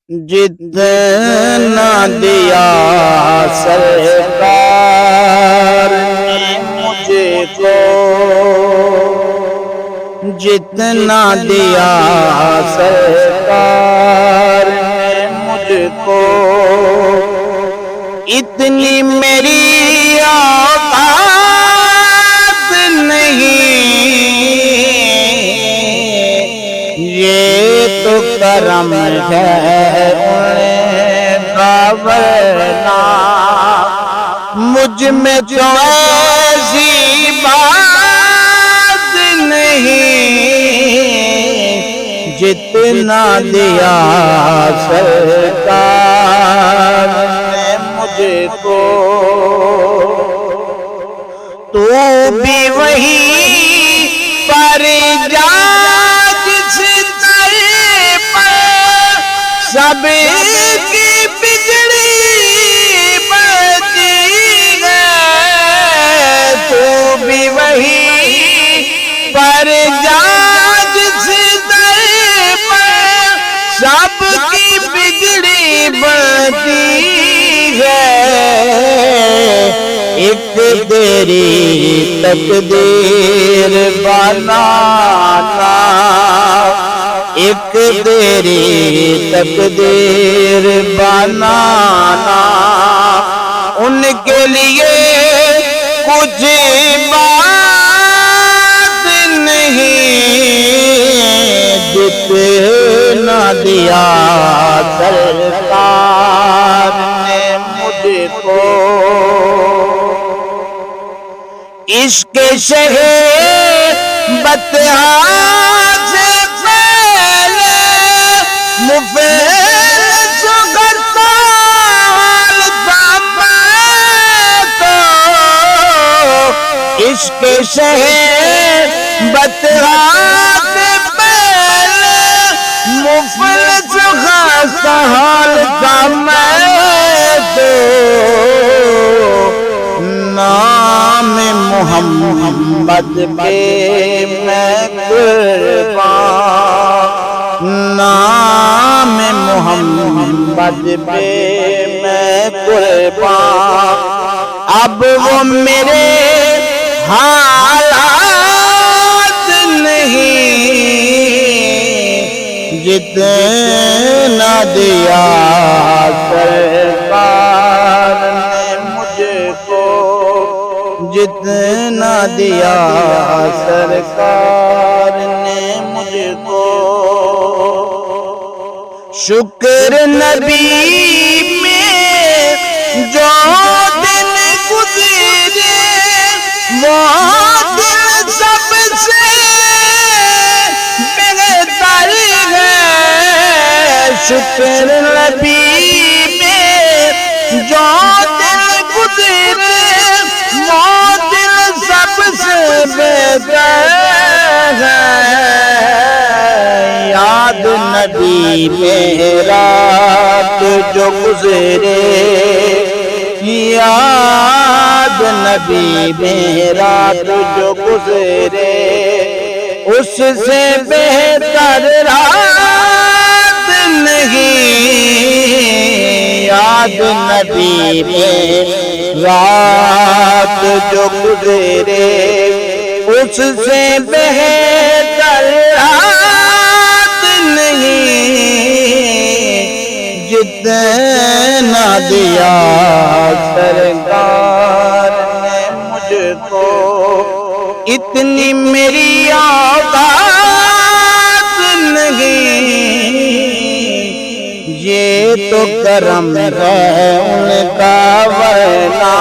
جتنا دیا سرکار نے مجھے کو، جتنا دیا سرکار نے مجھ کو، اتنی میری اوقات نہیں، یہ تو کرم ہے ان کا، ورنہ مجھ میں تو ایسی بات نہیں، جتنا دیا سرکار نے مجھ کو۔ تو بھی وہی پر جا جس در پر سب کی بگڑی بنتی ہے، تو بھی وہی پر جا جس در پر سب کی بگڑی بنتی ہے، ایک تیری تقدیر بنانا، ایک تیری تقدیر بنانا، ان کے لیے کچھ بات نہیں، جتنا دیا سرکار نے مجھ کو۔ عشق شہر بطحا سے پہلے مفلس غربال تھا میں تو، عشق شہر بطحا سے پہلے مفلس غربال تھا میں تو، نام محمد پہ میں قربان، نام محمد پہ میں قربان، اب وہ میرے حالات نہیں، جتنا دیا سرکار نے مجھ کو، جتنا دیا سرکار نے مجھ کو۔ شکر نبی میں جو دن گزرے وہ دن سب سے بہتر ہے، شکر نبی میں جو دن گزرے وہ دل سب سے بہتر ہے، یاد نبی میں رات جو گزرے، یاد نبی میں رات جو گزرے، اس سے بہتر رات نہیں، یاد نبی میں رات جو گزرے، اس سے بہتر رات نہیں، جتنا دیا سرکار نے مجھ کو، اتنی میری اوقات نہیں، یہ تو کرم ہے ان کا، ورنہ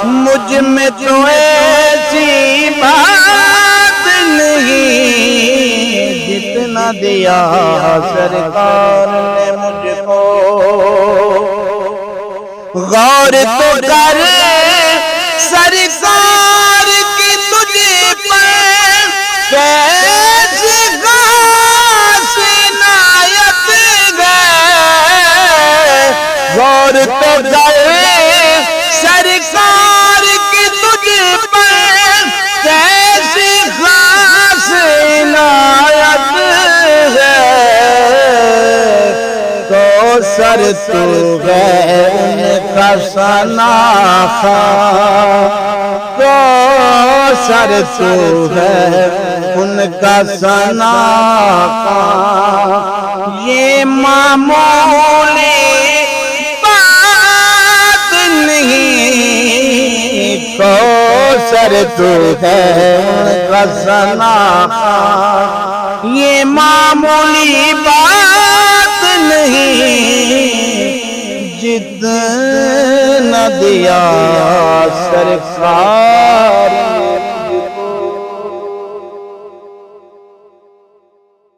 مجھ میں تو ایسی بات نہیں، جتنا دیا سرکار نے مجھ کو۔ غور تو کر سرکار کی تجھ پر کیسی خاص عنایت ہے، غور تو کر سرکار کی تجھ پر کیسی خاص عنایت ہے، کوثر تو ہے ان کا سناخا کوثر تو ہے ان کا سناخا یہ معمولی بات نہیں کوثر تو ہے ان کا سناخا یہ معمولی بات نہیں جتنا دیا سرکار